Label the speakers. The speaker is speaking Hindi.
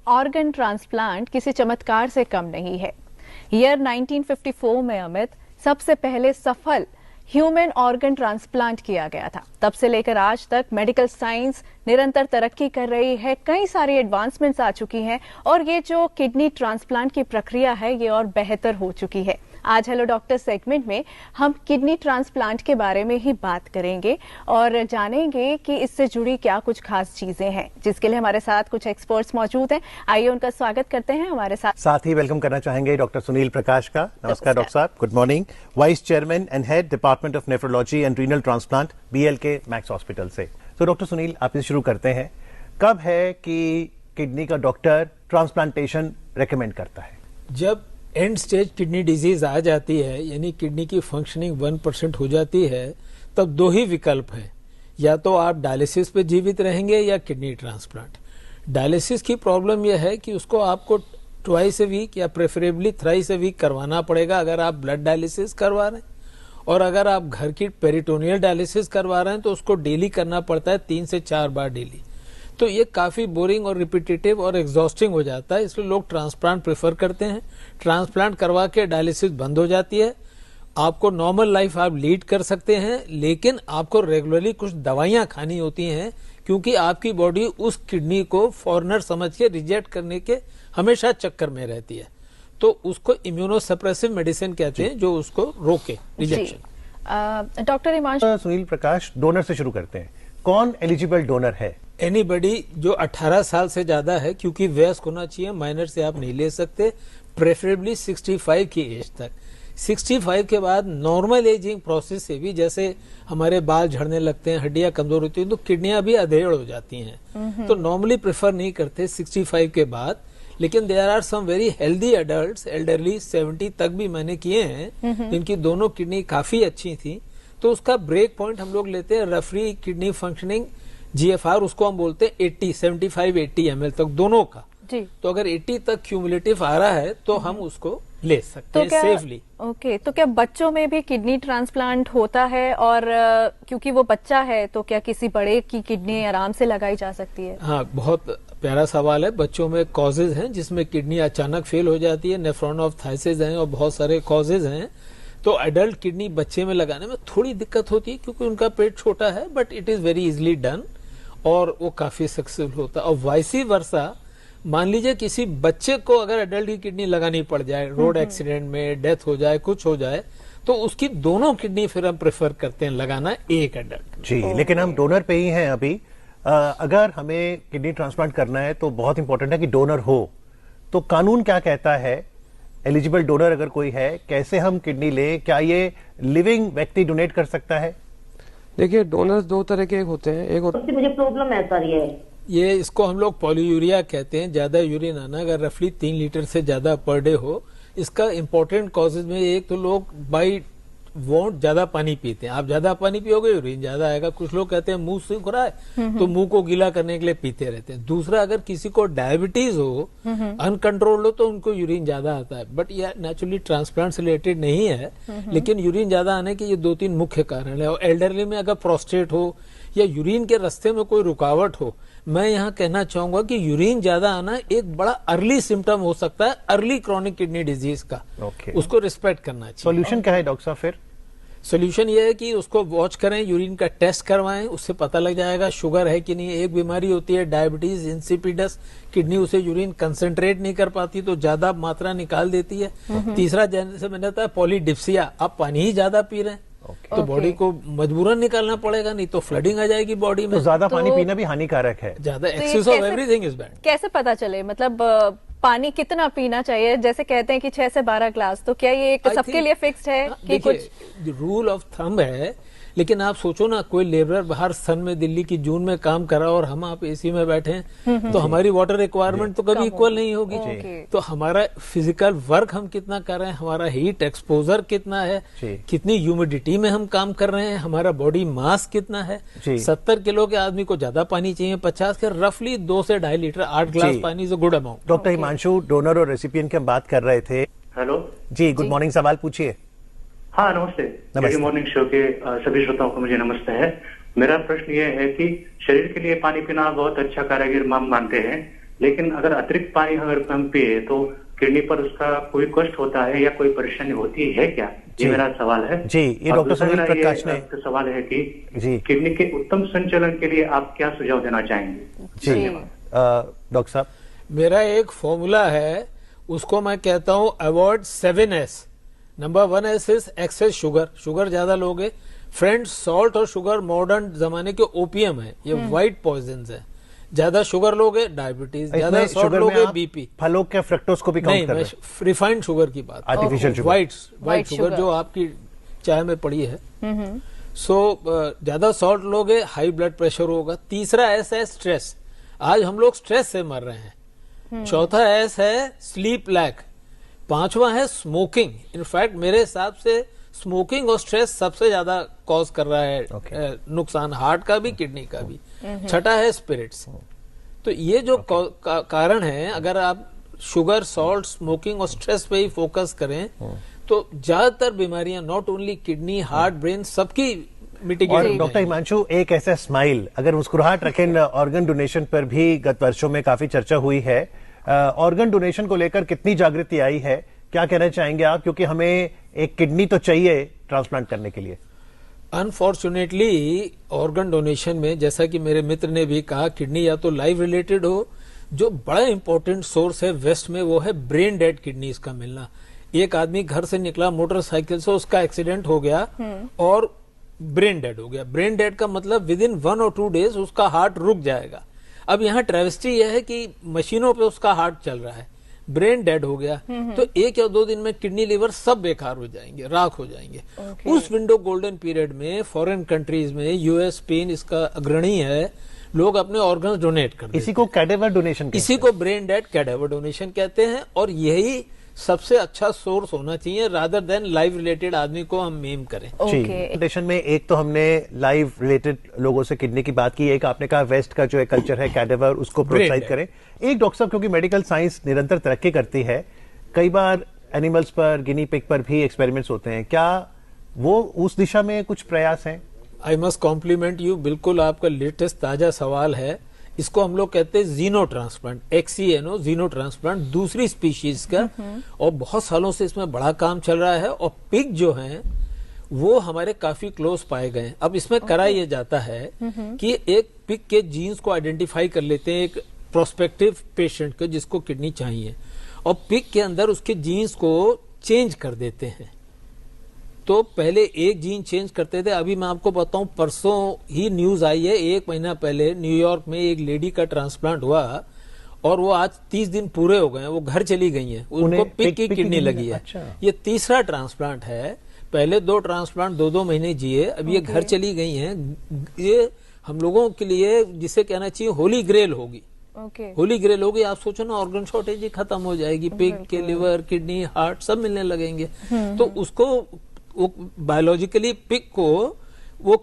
Speaker 1: ऑर्गन ट्रांसप्लांट किसी चमत्कार से कम नहीं है। ईयर 1954 में अमित सबसे पहले सफल ह्यूमन ऑर्गन ट्रांसप्लांट किया गया था। तब से लेकर आज तक मेडिकल साइंस निरंतर तरक्की कर रही है, कई सारी एडवांसमेंट्स आ चुकी हैं और ये जो किडनी ट्रांसप्लांट की प्रक्रिया है ये और बेहतर हो चुकी है। आज हेलो डॉक्टर सेगमेंट में हम किडनी ट्रांसप्लांट के बारे में ही बात करेंगे और जानेंगे कि इससे जुड़ी क्या कुछ खास चीजें हैं, जिसके लिए हमारे साथ कुछ एक्सपर्ट्स मौजूद हैं। आइए उनका स्वागत करते हैं हमारे साथ
Speaker 2: ही वेलकम करना चाहेंगे डॉक्टर सुनील प्रकाश का। नमस्कार डॉक्टर साहब, good morning. Vice chairman and head department of nephrology and renal transplant BLK max hospital से। तो डॉक्टर सुनील, आप शुरू करते हैं, कब है कि किडनी का डॉक्टर ट्रांसप्लांटेशन रेकमेंड करता है?
Speaker 3: जब एंड स्टेज किडनी डिजीज आ जाती है, यानी किडनी की फंक्शनिंग 1% हो जाती है, तब दो ही विकल्प है, या तो आप डायलिसिस पे जीवित रहेंगे या किडनी ट्रांसप्लांट। डायलिसिस की प्रॉब्लम यह है कि उसको आपको ट्वाइस ए वीक या प्रेफरेबली थ्राइस ए वीक करवाना पड़ेगा अगर आप ब्लड डायलिसिस करवा रहे हैं, और अगर आप घर की पेरिटोनियल डायलिसिस करवा रहे हैं तो उसको डेली करना पड़ता है, 3 से 4 बार डेली। तो ये काफी बोरिंग और रिपीटेटिव और एग्जॉस्टिंग हो जाता है, इसलिए लोग ट्रांसप्लांट प्रेफर करते हैं। ट्रांसप्लांट करवा के डायलिसिस बंद हो जाती है, आपको नॉर्मल लाइफ आप लीड कर सकते हैं, लेकिन आपको रेगुलरली कुछ दवाइयां खानी होती हैं, क्योंकि आपकी बॉडी उस किडनी को फॉरेनर समझ के रिजेक्ट करने के हमेशा चक्कर में रहती है। तो उसको इम्यूनोसप्रेसिव मेडिसिन कहते हैं, जो उसको रोके रिजेक्शन।
Speaker 1: डॉक्टर हिमांशु।
Speaker 2: सुनील प्रकाश, डोनर से शुरू करते हैं। कौन एलिजिबल डोनर है?
Speaker 3: एनीबडी जो 18 साल से ज्यादा है, क्योंकि वयस्क होना चाहिए, माइनर से आप नहीं ले सकते, प्रेफरेबली 65 की एज तक। 65 के बाद नॉर्मल एजिंग प्रोसेस से भी, जैसे हमारे बाल झड़ने लगते हैं, हड्डियां कमजोर होती हैं, तो किडनियां भी अधेड़ हो जाती हैं। तो नॉर्मली प्रेफर नहीं करते 65 के बाद, लेकिन there are some very healthy adults, elderly 70 तक भी मैंने किए हैं, जिनकी दोनों किडनी काफी अच्छी थी। तो उसका ब्रेक पॉइंट हम लोग लेते हैं रफली किडनी फंक्शनिंग GFR, उसको हम बोलते हैं 75-80 ml तक दोनों का
Speaker 1: जी।
Speaker 3: तो अगर 80 तक क्यूमुलेटिव आ रहा है तो हम उसको ले सकते हैं सेफली।
Speaker 1: ओके, तो क्या बच्चों में भी किडनी ट्रांसप्लांट होता है? और क्योंकि वो बच्चा है तो क्या किसी बड़े की किडनी आराम से लगाई जा सकती है?
Speaker 3: हाँ, बहुत प्यारा सवाल है। बच्चों में कॉजेज हैं जिसमें किडनी अचानक फेल हो जाती है, नेफ्रॉन ऑफ थाइसिस हैं और बहुत सारे कॉजेज हैं। तो एडल्ट किडनी बच्चे में लगाने में थोड़ी दिक्कत होती है, क्योंकि उनका पेट छोटा है, but it is very easily done और वो काफी सक्सेसफुल होता है। और वाइसी वर्सा, मान लीजिए किसी बच्चे को अगर एडल्ट की किडनी लगानी पड़ जाए, रोड एक्सीडेंट में डेथ हो जाए, कुछ हो जाए, तो उसकी दोनों किडनी फिर हम प्रेफर करते हैं लगाना एक एडल्ट
Speaker 2: जी। लेकिन हम डोनर पे ही हैं अभी। अगर हमें किडनी ट्रांसप्लांट करना है तो बहुत इंपॉर्टेंट है कि डोनर हो। तो कानून क्या कहता है? एलिजिबल डोनर अगर कोई है, कैसे हम किडनी ले? क्या ये लिविंग व्यक्ति डोनेट कर सकता है?
Speaker 4: देखिए, डोनर्स दो तरह के होते हैं। एक
Speaker 5: उससे मुझे प्रॉब्लम है सर,
Speaker 3: ये इसको हम लोग पॉलीयूरिया कहते हैं, ज्यादा यूरिन आना, अगर रफली 3 लीटर से ज्यादा पर डे हो। इसका इंपॉर्टेंट कॉजेज में एक तो लोग बाई वॉन्ट ज्यादा पानी पीते हैं। आप ज्यादा पानी पियोगे यूरिन ज्यादा आएगा। कुछ लोग कहते हैं मुंह सूख रहा है तो मुंह को गीला करने के लिए पीते रहते हैं। दूसरा, अगर किसी को डायबिटीज हो, अनकंट्रोल्ड हो, तो उनको यूरिन ज्यादा आता है। बट यह नेचुरली ट्रांसप्लांट से रिलेटेड नहीं है, लेकिन यूरिन ज्यादा आने के ये 2-3 मुख्य कारण है। और एल्डरली में अगर प्रोस्टेट हो या यूरिन के रास्ते में कोई रुकावट हो, मैं यहाँ कहना चाहूंगा कि यूरिन ज्यादा आना एक बड़ा अर्ली सिम्टम हो सकता है अर्ली क्रॉनिक किडनी डिजीज का। उसको रिस्पेक्ट करना चाहिए।
Speaker 2: सॉल्यूशन क्या है डॉक्टर साहब फिर?
Speaker 3: सोल्यूशन ये है कि उसको वॉच करें, यूरिन का टेस्ट करवाएं, उससे पता लग जाएगा शुगर है कि नहीं। एक बीमारी होती है डायबिटीज इंसिपिडस, किडनी उसे यूरिन कंसंट्रेट नहीं कर पाती तो ज्यादा मात्रा निकाल देती है। तीसरा, जैसे मैंने बताया, पॉलीडिप्सिया, आप पानी ही ज्यादा पी रहे हैं तो बॉडी को मजबूरन निकालना पड़ेगा, नहीं तो फ्लडिंग आ जाएगी बॉडी में।
Speaker 2: तो ज्यादा पानी पीना भी हानिकारक है।
Speaker 3: ज्यादा excess of everything is bad.
Speaker 1: कैसे पता चले, मतलब पानी कितना पीना चाहिए? जैसे कहते हैं कि 6 से 12 ग्लास, तो क्या ये सबके लिए फिक्स्ड है कि कुछ
Speaker 3: रूल ऑफ थंब है? लेकिन आप सोचो ना, कोई लेबर बाहर सन में दिल्ली की जून में काम कर रहा और हम आप एसी में बैठे हैं, तो हमारी वाटर रिक्वायरमेंट तो कभी इक्वल नहीं होगी। तो हमारा फिजिकल वर्क हम कितना कर रहे हैं, हमारा हीट एक्सपोजर कितना है, कितनी ह्यूमिडिटी में हम काम कर रहे हैं, हमारा बॉडी मास कितना है। 70 किलो के आदमी को ज्यादा पानी चाहिए, 50 के रफली 2 से 2.5 लीटर 8 ग्लास पानी is a good amount.
Speaker 2: Doctor Himanshu, donor और रेसिपिएंट की हम बात कर रहे थे।
Speaker 6: हेलो
Speaker 2: जी, गुड मॉर्निंग। सवाल पूछिए।
Speaker 6: हाँ, नमस्ते। मॉर्निंग शो के सभी श्रोताओं को मुझे नमस्ते है। मेरा प्रश्न ये है कि शरीर के लिए पानी पीना बहुत अच्छा कारागिर हम मानते हैं, लेकिन अगर अतिरिक्त पानी अगर हम पिए तो किडनी पर उसका कोई कष्ट होता है या कोई परेशानी होती है क्या? ये मेरा सवाल है
Speaker 2: जी। ये डॉक्टर सुनील प्रकाश ने
Speaker 6: सवाल है कि
Speaker 2: जी
Speaker 6: किडनी के उत्तम संचालन के लिए आप क्या सुझाव देना चाहेंगे?
Speaker 2: जी डॉक्टर साहब,
Speaker 3: मेरा एक फॉर्मूला है, उसको मैं कहता हूं avoid 7S। Number 1S is excess sugar, sugar ज्यादा लोगे। फ्रेंड्स, सॉल्ट और शुगर मॉडर्न जमाने के ओपीएम है, ये व्हाइट पॉइजन है। ज्यादा शुगर लोगे डायबिटीज, ज्यादा सॉल्ट लोगे बीपी।
Speaker 2: फलों के फ्रक्टोज को भी काउंट कर रहे हैं?
Speaker 3: रिफाइंड शुगर की बात,
Speaker 2: आर्टिफिशियल शुगर,
Speaker 3: व्हाइट शुगर जो आपकी चाय में पड़ी है। सो ज्यादा सॉल्ट लोगे हाई ब्लड प्रेशर होगा। तीसरा एस है स्ट्रेस, आज हम लोग स्ट्रेस से मर रहे हैं। चौथा एस है स्लीप लैक। पांचवा है स्मोकिंग। इनफैक्ट मेरे हिसाब से स्मोकिंग और स्ट्रेस सबसे ज्यादा कॉज कर रहा है नुकसान, हार्ट का भी किडनी का भी। छठा है स्पिरिट्स। तो ये जो कारण है, अगर आप शुगर, सॉल्ट, स्मोकिंग और स्ट्रेस पे ही फोकस करें तो ज्यादातर बीमारियां, not only kidney, heart, brain, सबकी मिटिगेट।
Speaker 2: और डॉक्टर हिमांशु, एक ऐसा स्माइल, अगर मुस्कुराहट रखें, ऑर्गन डोनेशन पर भी गत वर्षों में काफी चर्चा हुई है। ऑर्गन डोनेशन को लेकर कितनी जागृति आई है, क्या कहना चाहेंगे आप? क्योंकि हमें एक किडनी तो चाहिए ट्रांसप्लांट करने के लिए।
Speaker 3: अनफॉर्चुनेटली ऑर्गन डोनेशन में, जैसा कि मेरे मित्र ने भी कहा, किडनी या तो लाइफ रिलेटेड हो, जो बड़ा इंपॉर्टेंट सोर्स है वेस्ट में वो है ब्रेन डेड किडनीज का मिलना। एक आदमी घर से निकला मोटरसाइकिल से, उसका एक्सीडेंट हो गया और ब्रेन डेड हो गया। ब्रेन डेड का मतलब विद इन 1 और 2 डेज उसका हार्ट रुक जाएगा। अब यहाँ ट्रेवेस्टी यह है कि मशीनों पे उसका हार्ट चल रहा है, ब्रेन डेड हो गया तो 1 या 2 दिन में किडनी, लिवर सब बेकार हो जाएंगे, राख हो जाएंगे। उस विंडो गोल्डन पीरियड में फॉरेन कंट्रीज में, यूएस, स्पेन इसका अग्रणी है, लोग अपने ऑर्गन्स डोनेट करते हैं।
Speaker 2: इसी को कैडेवर डोनेशन कहते हैं।
Speaker 3: इसी को ब्रेन डेड कैडेवर डोनेशन कहते हैं। और यही सबसे अच्छा सोर्स होना चाहिए, रादर देन लाइव रिलेटेड आदमी को हम मेम करें।
Speaker 2: डोनेशन में एक तो हमने लाइव रिलेटेड लोगों से किडनी की बात की, एक आपने कहा वेस्ट का जो एक कल्चर है कैडेवर, उसको प्रोत्साहित करें। एक डॉक्टर साहब, क्योंकि मेडिकल साइंस निरंतर तरक्की करती है, कई बार एनिमल्स पर, गिनी पिग पर भी एक्सपेरिमेंट्स होते हैं, क्या वो उस दिशा में कुछ प्रयास हैं?
Speaker 3: आई मस्ट कॉम्प्लीमेंट यू, बिल्कुल आपका लेटेस्ट ताजा सवाल है। इसको हम लोग कहते हैं जीनो ट्रांसप्लांट, XENO, जीनो ट्रांसप्लांट, दूसरी स्पीशीज का। और बहुत सालों से इसमें बड़ा काम चल रहा है और पिग जो हैं वो हमारे काफी क्लोज पाए गए। अब इसमें करा ये जाता है कि एक पिग के जीन्स को आइडेंटिफाई कर लेते हैं, एक प्रोस्पेक्टिव पेशेंट को जिसको किडनी चाहिए, और पिग के अंदर उसके जीन्स को चेंज कर देते हैं। तो पहले एक जीन चेंज करते थे, अभी मैं आपको बताऊं, परसों ही न्यूज आई है, 1 महीना पहले न्यूयॉर्क में एक लेडी का ट्रांसप्लांट हुआ और वो आज 30 दिन पूरे हो गए हैं, वो घर चली गई हैं, उनको पिग की किडनी लगी है।
Speaker 2: अच्छा।
Speaker 3: ये तीसरा ट्रांसप्लांट है। पहले 2 ट्रांसप्लांट 2-2 महीने जिए, अब ये घर चली गई हैं। ये हम लोगों के लिए जिसे कहना चाहिए होली ग्रेल होगी। होली ग्रेल होगी। आप सोचो ना, ऑर्गन शॉर्टेज ही खत्म हो जाएगी, पिग के लिवर, किडनी, हार्ट सब मिलने लगेंगे। तो उसको वो बायोलॉजिकली पिग को वो